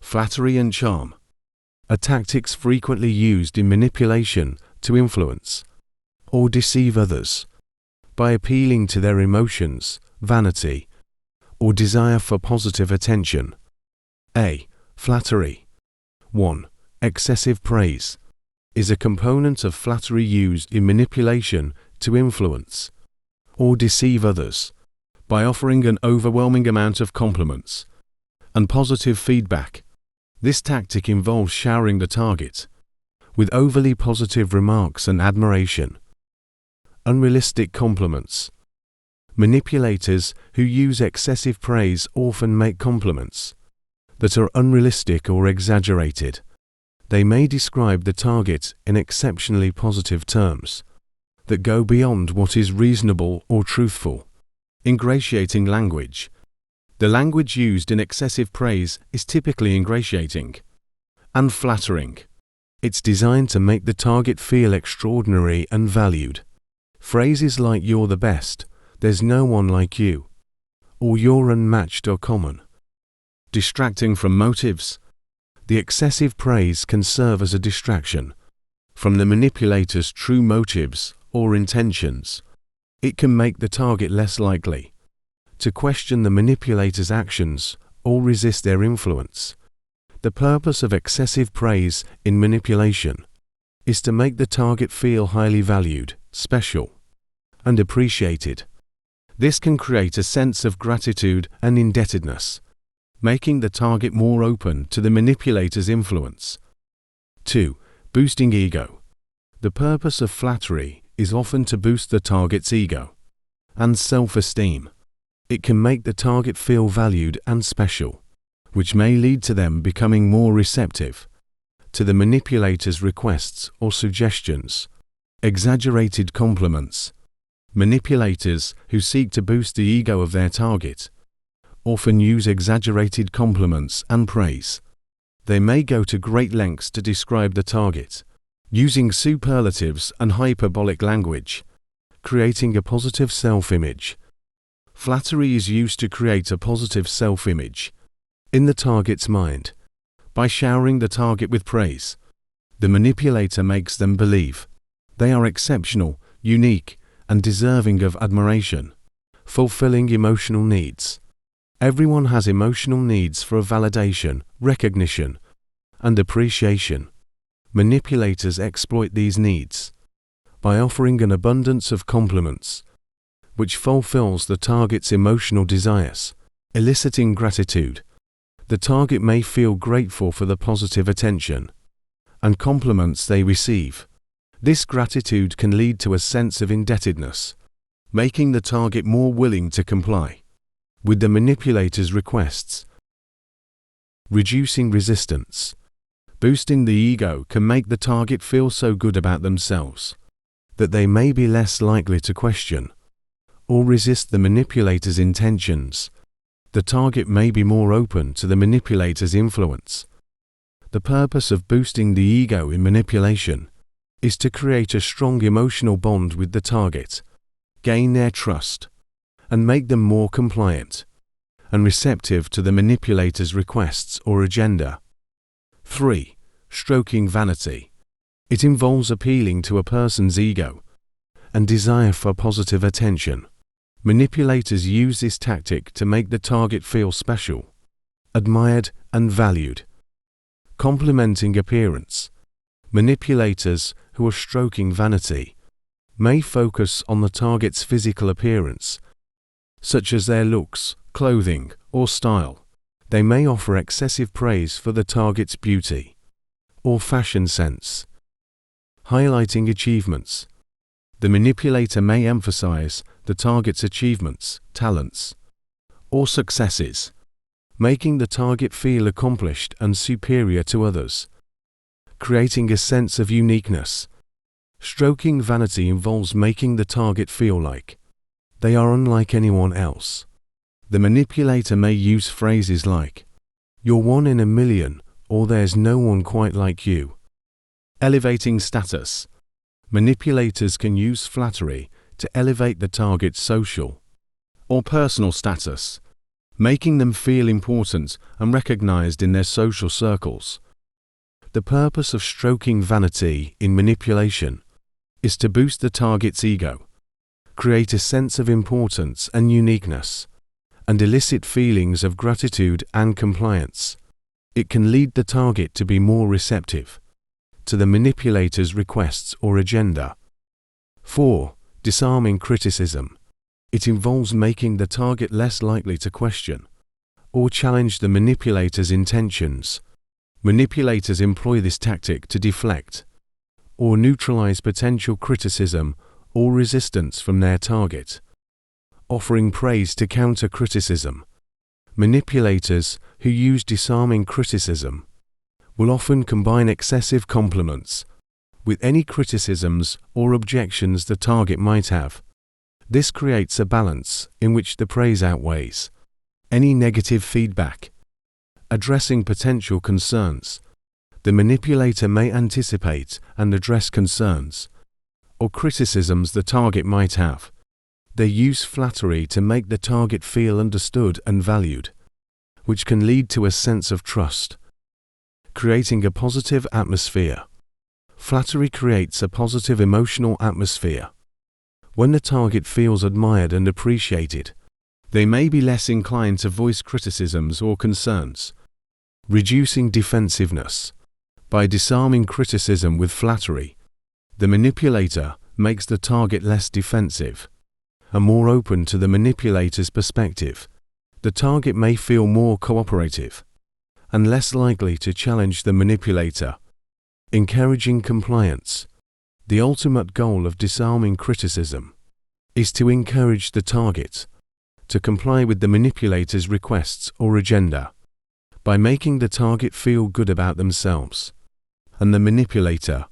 Flattery and charm are tactics frequently used in manipulation to influence or deceive others by appealing to their emotions, vanity, or desire for positive attention. A. Flattery. 1. Excessive praise is a component of flattery used in manipulation to influence or deceive others by offering an overwhelming amount of compliments and positive feedback. This tactic involves showering the target with overly positive remarks and admiration. Unrealistic compliments. Manipulators who use excessive praise often make compliments that are unrealistic or exaggerated. They may describe the target in exceptionally positive terms that go beyond what is reasonable or truthful. Ingratiating language. The language used in excessive praise is typically ingratiating and flattering. It's designed to make the target feel extraordinary and valued. Phrases like "you're the best," "there's no one like you," or "you're unmatched" are common. Distracting from motives. The excessive praise can serve as a distraction from the manipulator's true motives or intentions. It can make the target less likely to question the manipulator's actions or resist their influence. The purpose of excessive praise in manipulation is to make the target feel highly valued, special, and appreciated. This can create a sense of gratitude and indebtedness, making the target more open to the manipulator's influence. 2. Boosting ego. The purpose of flattery is often to boost the target's ego and self-esteem. It can make the target feel valued and special, which may lead to them becoming more receptive to the manipulator's requests or suggestions. Exaggerated compliments. Manipulators who seek to boost the ego of their target often use exaggerated compliments and praise. They may go to great lengths to describe the target, using superlatives and hyperbolic language, creating a positive self-image. Flattery is used to create a positive self-image in the target's mind. By showering the target with praise, the manipulator makes them believe they are exceptional, unique, and deserving of admiration. Fulfilling emotional needs. Everyone has emotional needs for validation, recognition, and appreciation. Manipulators exploit these needs by offering an abundance of compliments, which fulfills the target's emotional desires. Eliciting gratitude. The target may feel grateful for the positive attention and compliments they receive. This gratitude can lead to a sense of indebtedness, making the target more willing to comply with the manipulator's requests. Reducing resistance. Boosting the ego can make the target feel so good about themselves that they may be less likely to question or resist the manipulator's intentions. The target may be more open to the manipulator's influence. The purpose of boosting the ego in manipulation is to create a strong emotional bond with the target, gain their trust, and make them more compliant and receptive to the manipulator's requests or agenda. 3. Stroking vanity. It involves appealing to a person's ego and desire for positive attention. Manipulators use this tactic to make the target feel special, admired, and valued. Complimenting appearance. Manipulators who are stroking vanity may focus on the target's physical appearance, such as their looks, clothing, or style. They may offer excessive praise for the target's beauty or fashion sense. Highlighting achievements. The manipulator may emphasize the target's achievements, talents, or successes, making the target feel accomplished and superior to others, creating a sense of uniqueness. Stroking vanity involves making the target feel like they are unlike anyone else. The manipulator may use phrases like, "You're one in a million," or "There's no one quite like you." Elevating status. Manipulators can use flattery to elevate the target's social or personal status. making them feel important and recognized in their social circles. The purpose of stroking vanity in manipulation is to boost the target's ego, create a sense of importance and uniqueness, and elicit feelings of gratitude and compliance. It can lead the target to be more receptive to the manipulator's requests or agenda. 4. Disarming criticism. It involves making the target less likely to question or challenge the manipulator's intentions. Manipulators employ this tactic to deflect or neutralize potential criticism or resistance from their target. Offering praise to counter criticism. Manipulators who use disarming criticism will often combine excessive compliments with any criticisms or objections the target might have. This creates a balance in which the praise outweighs any negative feedback. Addressing potential concerns. The manipulator may anticipate and address concerns or criticisms the target might have. They use flattery to make the target feel understood and valued, which can lead to a sense of trust, creating a positive atmosphere. Flattery creates a positive emotional atmosphere. When the target feels admired and appreciated, they may be less inclined to voice criticisms or concerns. Reducing defensiveness. By disarming criticism with flattery, the manipulator makes the target less defensive and more open to the manipulator's perspective. The target may feel more cooperative and less likely to challenge the manipulator. Encouraging compliance. The ultimate goal of disarming criticism is to encourage the target to comply with the manipulator's requests or agenda. By making the target feel good about themselves and the manipulator,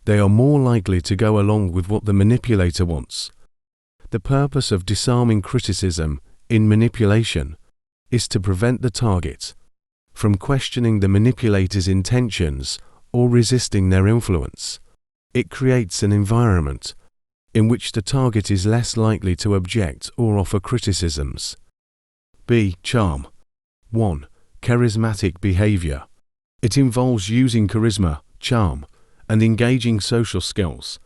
they are more likely to go along with what the manipulator wants. The purpose of disarming criticism in manipulation is to prevent the target from questioning the manipulator's intentions or resisting their influence. It creates an environment in which the target is less likely to object or offer criticisms. B. Charm. 1. Charismatic behavior. It involves using charisma, charm, and engaging social skills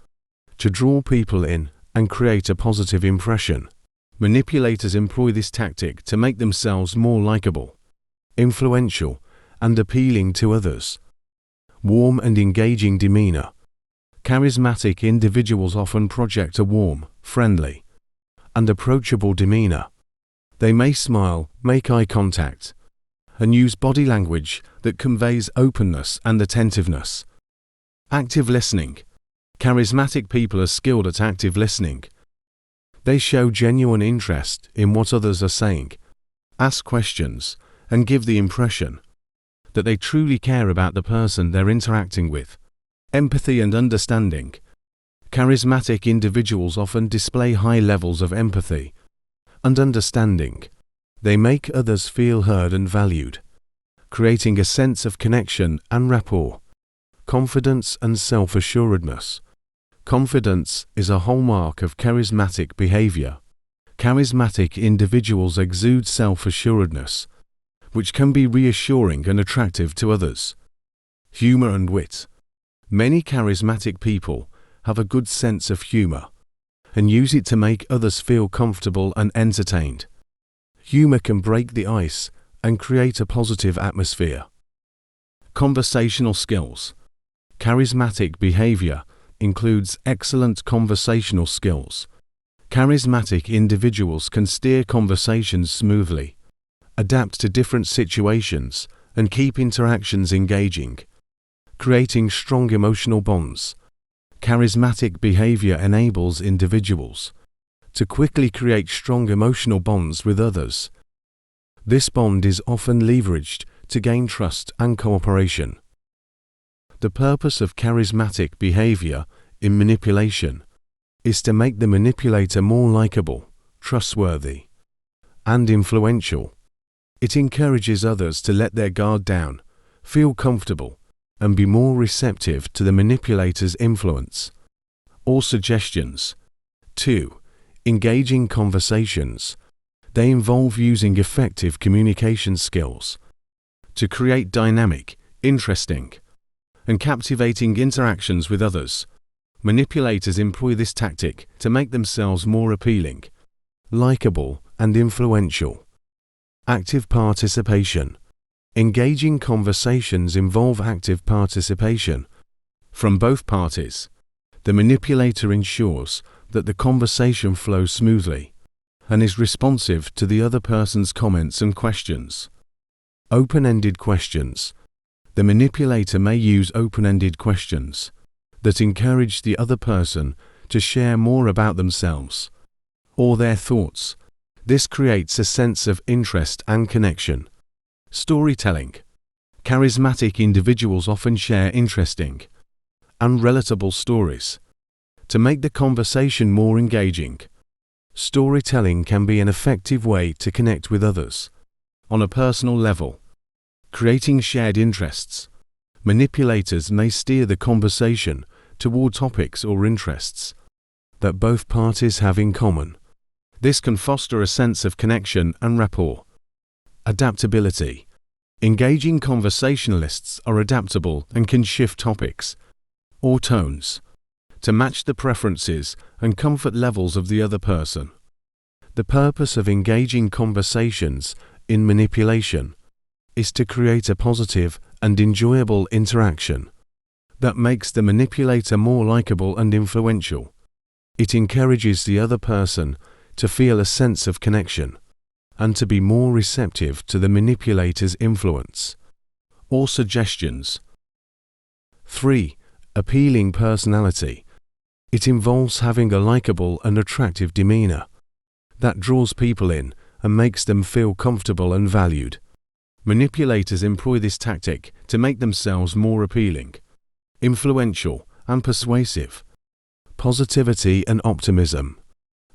to draw people in and create a positive impression. Manipulators employ this tactic to make themselves more likable, influential, and appealing to others. Warm and engaging demeanor. Charismatic individuals often project a warm, friendly, and approachable demeanor. They may smile, make eye contact, and use body language that conveys openness and attentiveness. Active listening. Charismatic people are skilled at active listening. They show genuine interest in what others are saying, ask questions, and give the impression that they truly care about the person they're interacting with. Empathy and understanding. Charismatic individuals often display high levels of empathy and understanding. They make others feel heard and valued, creating a sense of connection and rapport. Confidence and self-assuredness. Confidence is a hallmark of charismatic behavior. Charismatic individuals exude self-assuredness, which can be reassuring and attractive to others. Humor and wit. Many charismatic people have a good sense of humor and use it to make others feel comfortable and entertained. Humor can break the ice and create a positive atmosphere. Conversational skills. Charismatic behavior includes excellent conversational skills. Charismatic individuals can steer conversations smoothly, adapt to different situations, and keep interactions engaging, creating strong emotional bonds. Charismatic behavior enables individuals to quickly create strong emotional bonds with others. This bond is often leveraged to gain trust and cooperation. The purpose of charismatic behavior in manipulation is to make the manipulator more likable, trustworthy, and influential. It encourages others to let their guard down, feel comfortable, and be more receptive to the manipulator's influence or suggestions. 2. Engaging conversations. They involve using effective communication skills to create dynamic, interesting, and captivating interactions with others. Manipulators employ this tactic to make themselves more appealing, likable, and influential. Active participation. Engaging conversations involve active participation from both parties. The manipulator ensures that the conversation flows smoothly and is responsive to the other person's comments and questions. Open-ended questions. The manipulator may use open-ended questions that encourage the other person to share more about themselves or their thoughts. This creates a sense of interest and connection. Storytelling. Charismatic individuals often share interesting and relatable stories to make the conversation more engaging. Storytelling can be an effective way to connect with others on a personal level. Creating shared interests. Manipulators may steer the conversation toward topics or interests that both parties have in common. This can foster a sense of connection and rapport. Adaptability. Engaging conversationalists are adaptable and can shift topics or tones to match the preferences and comfort levels of the other person. The purpose of engaging conversations in manipulation is to create a positive and enjoyable interaction that makes the manipulator more likable and influential. It encourages the other person to feel a sense of connection and to be more receptive to the manipulator's influence or suggestions. 3. Appealing personality. It involves having a likable and attractive demeanor that draws people in and makes them feel comfortable and valued. Manipulators employ this tactic to make themselves more appealing, influential, and persuasive. Positivity and optimism.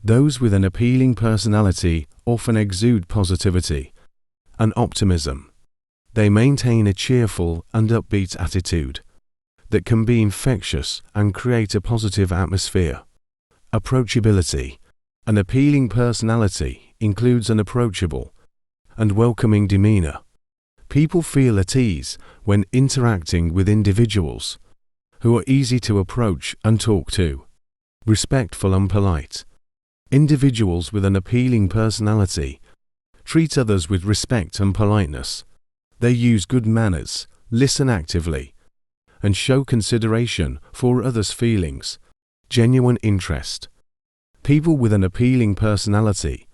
Those with an appealing personality often exude positivity and optimism. They maintain a cheerful and upbeat attitude that can be infectious and create a positive atmosphere. Approachability. An appealing personality includes an approachable and welcoming demeanor. People feel at ease when interacting with individuals who are easy to approach and talk to, respectful and polite. Individuals with an appealing personality treat others with respect and politeness. They use good manners, listen actively, and show consideration for others' feelings. Genuine interest. People with an appealing personality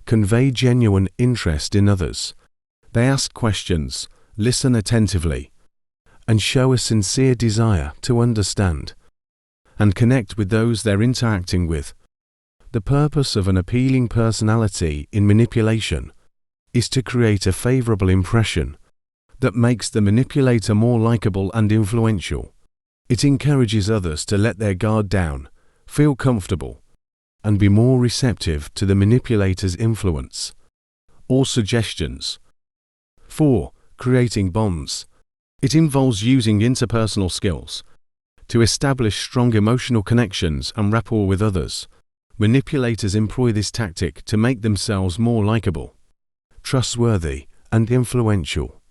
convey genuine interest in others. They ask questions, listen attentively, and show a sincere desire to understand and connect with those they're interacting with. The purpose of an appealing personality in manipulation is to create a favorable impression that makes the manipulator more likable and influential. It encourages others to let their guard down, feel comfortable, and be more receptive to the manipulator's influence or suggestions. 4. Creating bonds. It involves using interpersonal skills to establish strong emotional connections and rapport with others. Manipulators employ this tactic to make themselves more likable, trustworthy, and influential.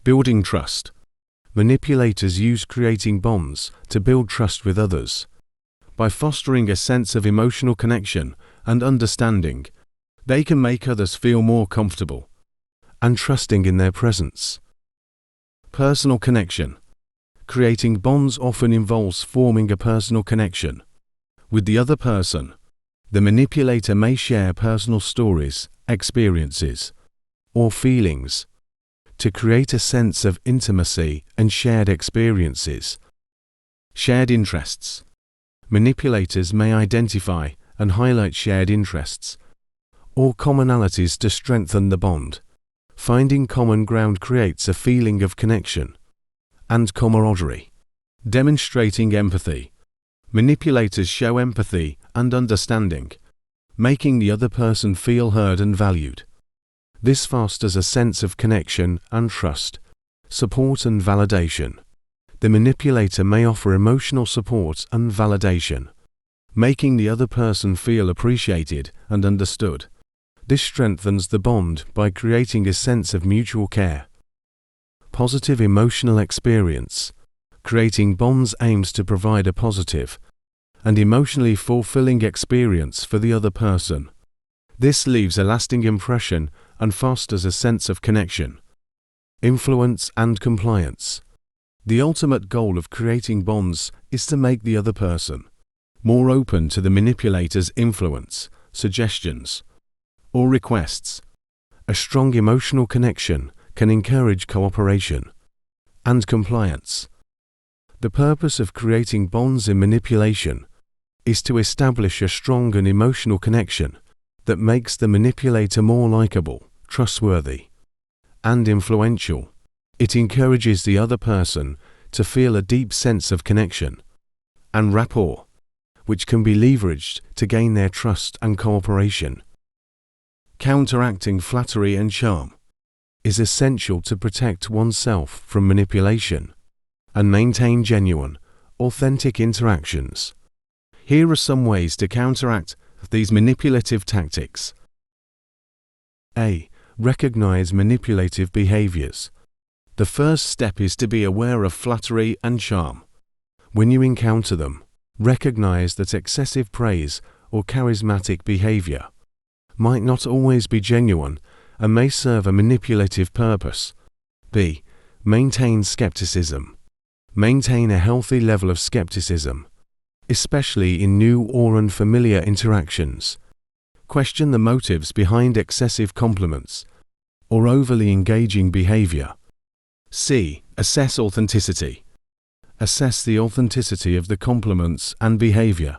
Building trust. Manipulators use creating bonds to build trust with others. By fostering a sense of emotional connection and understanding, they can make others feel more comfortable and trusting in their presence. Personal connection. Creating bonds often involves forming a personal connection with the other person. The manipulator may share personal stories, experiences, or feelings to create a sense of intimacy and shared experiences. Shared interests. Manipulators may identify and highlight shared interests or commonalities to strengthen the bond. Finding common ground creates a feeling of connection and camaraderie. Demonstrating empathy. Manipulators show empathy and understanding, making the other person feel heard and valued. This fosters a sense of connection and trust, support and validation. The manipulator may offer emotional support and validation, making the other person feel appreciated and understood. This strengthens the bond by creating a sense of mutual care. Positive emotional experience. Creating bonds aims to provide a positive and emotionally fulfilling experience for the other person. This leaves a lasting impression and fosters a sense of connection. Influence and compliance. The ultimate goal of creating bonds is to make the other person more open to the manipulator's influence, suggestions, or requests. A strong emotional connection can encourage cooperation and compliance. The purpose of creating bonds in manipulation is to establish a strong and emotional connection that makes the manipulator more likable, trustworthy, and influential. It encourages the other person to feel a deep sense of connection and rapport, which can be leveraged to gain their trust and cooperation. Counteracting flattery and charm is essential to protect oneself from manipulation and maintain genuine, authentic interactions. Here are some ways to counteract these manipulative tactics. A. Recognize manipulative behaviors. The first step is to be aware of flattery and charm. When you encounter them, recognize that excessive praise or charismatic behavior might not always be genuine and may serve a manipulative purpose. B. Maintain skepticism. Maintain a healthy level of skepticism, especially in new or unfamiliar interactions. Question the motives behind excessive compliments or overly engaging behavior. C. Assess authenticity. Assess the authenticity of the compliments and behavior.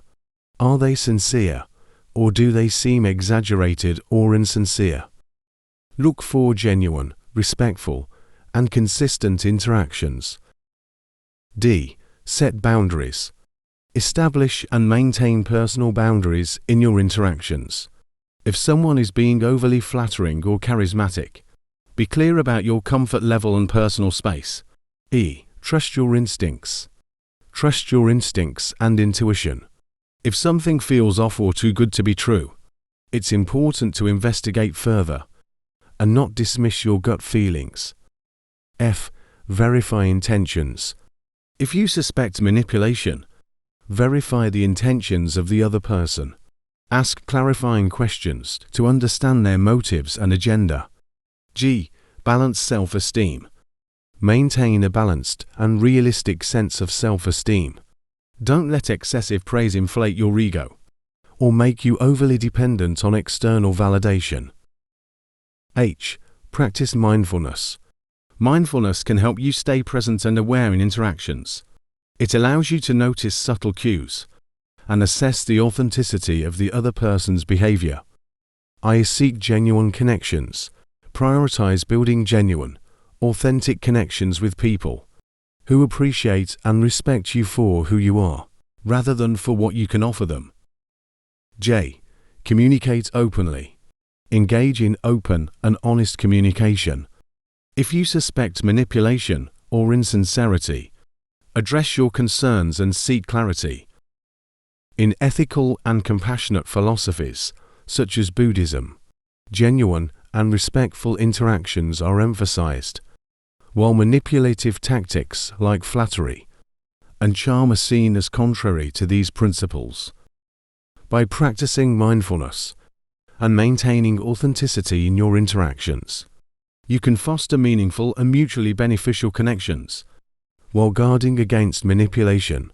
Are they sincere, or do they seem exaggerated or insincere? Look for genuine, respectful, and consistent interactions. D. Set boundaries. Establish and maintain personal boundaries in your interactions. If someone is being overly flattering or charismatic, be clear about your comfort level and personal space. E. Trust your instincts. Trust your instincts and intuition. If something feels off or too good to be true, it's important to investigate further and not dismiss your gut feelings. F. Verify intentions. If you suspect manipulation, verify the intentions of the other person. Ask clarifying questions to understand their motives and agenda. G. Balance self-esteem. Maintain a balanced and realistic sense of self-esteem. Don't let excessive praise inflate your ego or make you overly dependent on external validation. H. Practice mindfulness. Mindfulness can help you stay present and aware in interactions. It allows you to notice subtle cues and assess the authenticity of the other person's behavior. I. Seek genuine connections. Prioritize building genuine, authentic connections with people who appreciate and respect you for who you are, rather than for what you can offer them. J. Communicate openly. Engage in open and honest communication. If you suspect manipulation or insincerity, address your concerns and seek clarity. In ethical and compassionate philosophies, such as Buddhism, genuine and respectful interactions are emphasized, while manipulative tactics like flattery and charm are seen as contrary to these principles. By practicing mindfulness and maintaining authenticity in your interactions, you can foster meaningful and mutually beneficial connections while guarding against manipulation